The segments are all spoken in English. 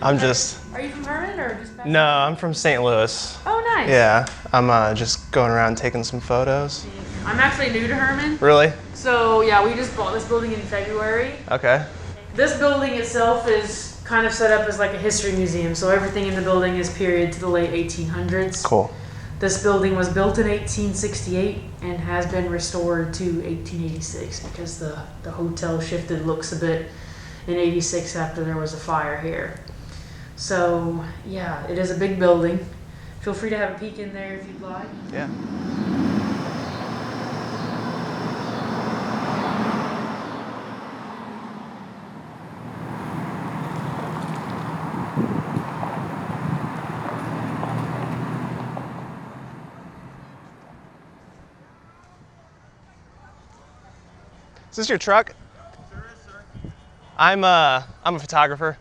I'm just... Are you from Hermann or just back? No, I'm from St. Louis. Oh, nice. Yeah, I'm just going around taking some photos. I'm actually new to Hermann. Really? So, yeah, we just bought this building in February. Okay. This building itself is kind of set up as like a history museum. So everything in the building is period to the late 1800s. Cool. This building was built in 1868 and has been restored to 1886 because the hotel shifted looks a bit in 86 after there was a fire here. So yeah, it is a big building. Feel free to have a peek in there if you'd like. Yeah. Is this your truck? Sure is, sir. I'm a photographer,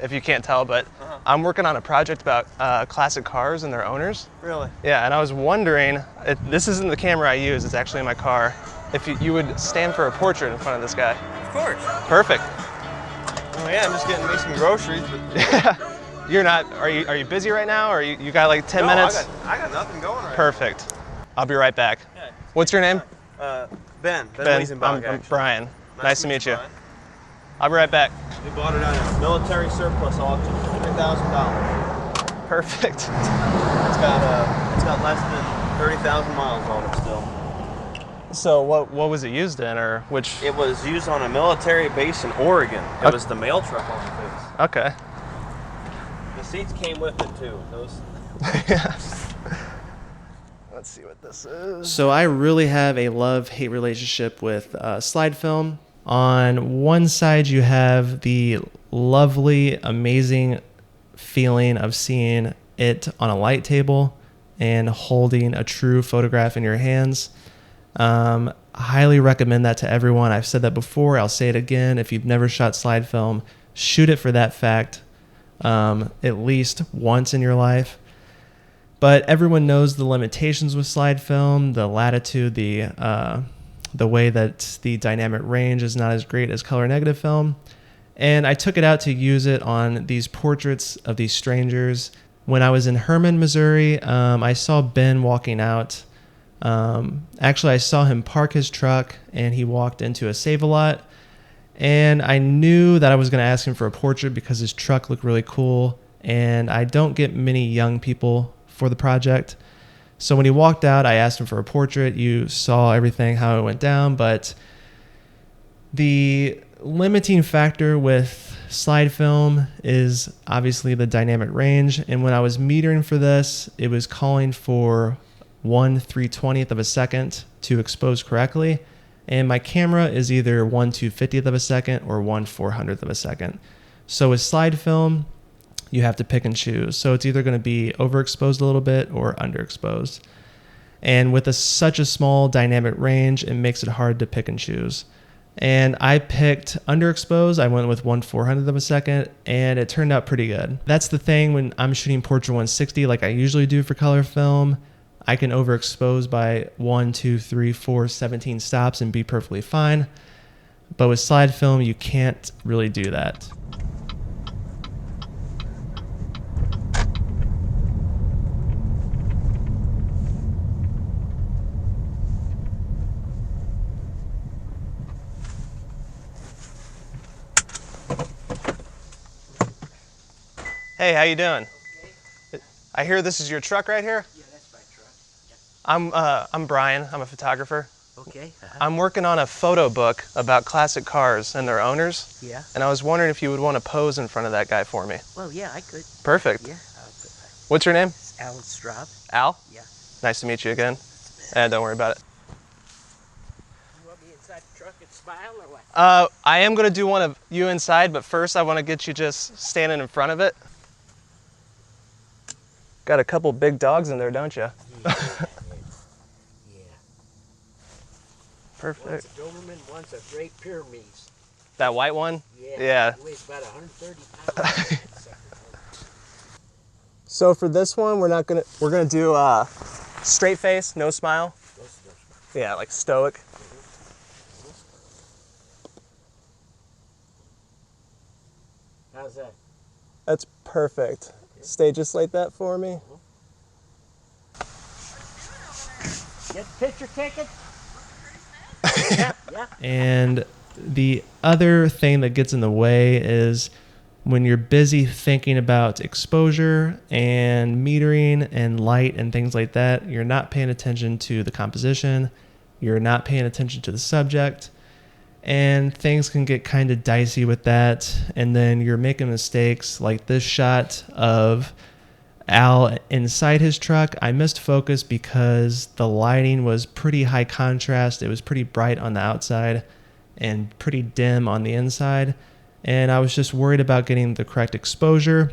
if you can't tell, but I'm working on a project about classic cars and their owners. Really? Yeah, and I was wondering, this isn't the camera I use, it's actually in my car, if you would stand for a portrait in front of this guy. Of course. Perfect. Oh yeah, I'm just getting me some groceries. But... You're not, are you busy right now, or you got like 10 minutes? I got nothing going right Perfect. I'll be right back. Yeah. What's your name? Ben. Ben. Weisenbach, I'm Brian. Nice to meet you. Brian. I'll be right back. We bought it at a military surplus auction for $3,000. Perfect. It's got less than 30,000 miles on it still. So what was it used in, or which? It was used on a military base in Oregon. It was the mail truck on the base. Okay. The seats came with it too. Those. Yeah. Let's see what this is. So I really have a love-hate relationship with slide film. On one side, you have the lovely, amazing feeling of seeing it on a light table and holding a true photograph in your hands. Highly recommend that to everyone. I've said that before. I'll say it again. If you've never shot slide film, shoot it for that fact at least once in your life. But everyone knows the limitations with slide film, the latitude, the way that the dynamic range is not as great as color negative film. And I took it out to use it on these portraits of these strangers. When I was in Hermann, Missouri, I saw Ben walking out. Actually, I saw him park his truck and he walked into a Save-A-Lot. And I knew that I was going to ask him for a portrait because his truck looked really cool. And I don't get many young people for the project. So when he walked out, I asked him for a portrait. You saw everything, how it went down, but the limiting factor with slide film is obviously the dynamic range. And when I was metering for this, it was calling for 1/320th of a second to expose correctly. And my camera is either 1/250th of a second or 1/400th of a second. So with slide film, you have to pick and choose. So it's either going to be overexposed a little bit or underexposed. And with such a small dynamic range, it makes it hard to pick and choose. And I picked underexposed. I went with 1/400th of a second, and it turned out pretty good. That's the thing when I'm shooting Portrait 160 like I usually do for color film. I can overexpose by 1, 2, 3, 4, 17 stops and be perfectly fine. But with slide film, you can't really do that. Hey, how you doing? Okay. I hear this is your truck right here? Yeah, that's my truck. Yeah. I'm Brian. I'm a photographer. Okay. I'm working on a photo book about classic cars and their owners. Yeah. And I was wondering if you would want to pose in front of that guy for me. Well, yeah, I could. Perfect. Yeah. What's your name? Alan Straub. Al? Yeah. Nice to meet you again. Don't worry about it. You want me inside the truck and smile or what? I am going to do one of you inside, but first I want to get you just standing in front of it. Got a couple big dogs in there, don't you? Yeah. Perfect. One's a Doberman, one's a Great Pyrenees. That white one? Yeah. He weighs about 130 pounds. So for this one, we're gonna do straight face, no smile. Yeah, like stoic. How's that? That's perfect. Stay just like that for me. Get picture ticket? Yeah, yeah. And the other thing that gets in the way is when you're busy thinking about exposure and metering and light and things like that, you're not paying attention to the composition, you're not paying attention to the subject, and things can get kind of dicey with that. And then you're making mistakes like this shot of Al inside his truck. I missed focus because the lighting was pretty high contrast. It was pretty bright on the outside and pretty dim on the inside. And I was just worried about getting the correct exposure.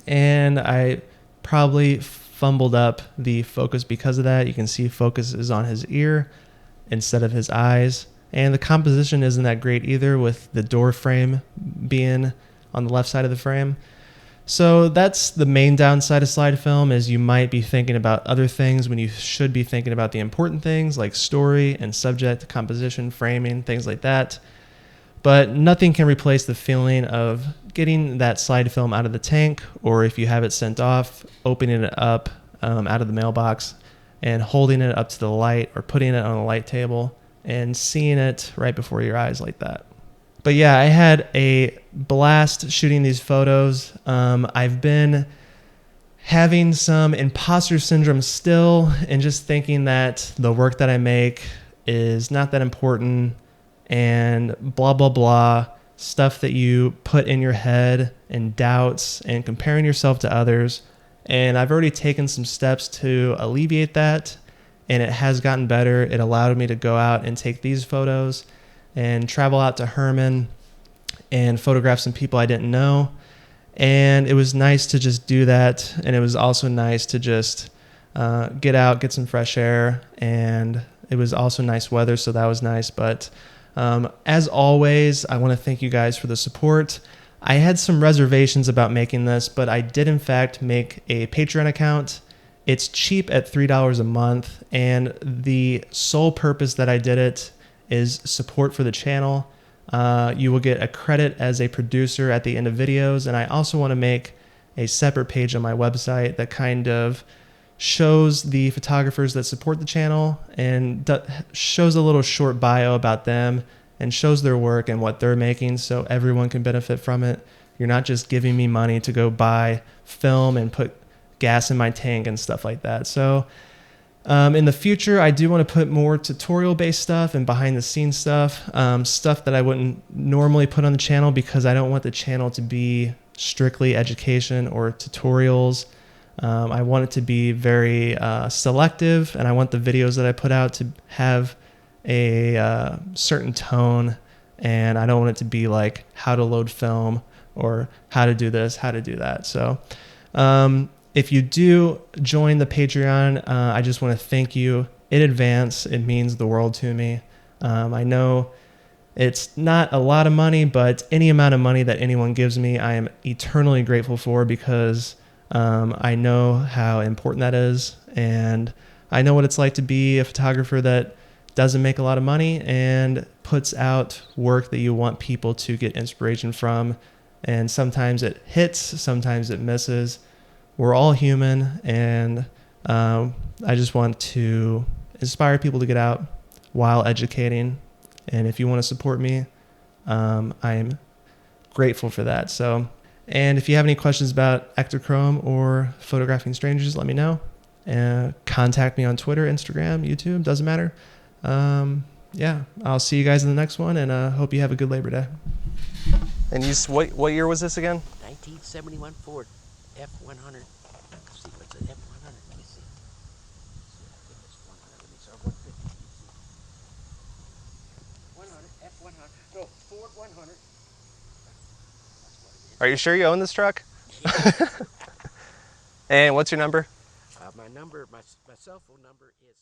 And I probably fumbled up the focus because of that. You can see focus is on his ear instead of his eyes. And the composition isn't that great either, with the door frame being on the left side of the frame. So that's the main downside of slide film, is you might be thinking about other things when you should be thinking about the important things like story and subject, composition, framing, things like that. But nothing can replace the feeling of getting that slide film out of the tank, or if you have it sent off, opening it up out of the mailbox and holding it up to the light or putting it on a light table and seeing it right before your eyes like that. But yeah, I had a blast shooting these photos. I've been having some imposter syndrome still, and just thinking that the work that I make is not that important, and blah, blah, blah, stuff that you put in your head, and doubts, and comparing yourself to others. And I've already taken some steps to alleviate that, and it has gotten better. It allowed me to go out and take these photos and travel out to Hermann and photograph some people I didn't know. And it was nice to just do that. And it was also nice to just get out, get some fresh air. And it was also nice weather, so that was nice. But as always, I want to thank you guys for the support. I had some reservations about making this, but I did in fact make a Patreon account. It's cheap at $3 a month. And the sole purpose that I did it is support for the channel. You will get a credit as a producer at the end of videos, and I also want to make a separate page on my website that kind of shows the photographers that support the channel and shows a little short bio about them and shows their work and what they're making, so everyone can benefit from it. You're not just giving me money to go buy film and put gas in my tank and stuff like that. So in the future, I do want to put more tutorial-based stuff and behind-the-scenes stuff, stuff that I wouldn't normally put on the channel, because I don't want the channel to be strictly education or tutorials. I want it to be very selective, and I want the videos that I put out to have a certain tone, and I don't want it to be like how to load film or how to do this, how to do that. So if you do join the Patreon, I just want to thank you in advance. It means the world to me. I know it's not a lot of money, but any amount of money that anyone gives me, I am eternally grateful for, because I know how important that is. And I know what it's like to be a photographer that doesn't make a lot of money and puts out work that you want people to get inspiration from. And sometimes it hits, sometimes it misses. We're all human, and I just want to inspire people to get out while educating. And if you want to support me, I'm grateful for that. So, and if you have any questions about Ektachrome or photographing strangers, let me know. Contact me on Twitter, Instagram, YouTube, doesn't matter. Yeah, I'll see you guys in the next one, and hope you have a good Labor Day. And what year was this again? 1971 Ford F100. Let's see, what's an F100? Let me see. I think it's 100. Let me start 150. 100, F100. No, Ford 100. Are you sure you own this truck? Yeah. And what's your number? My cell phone number is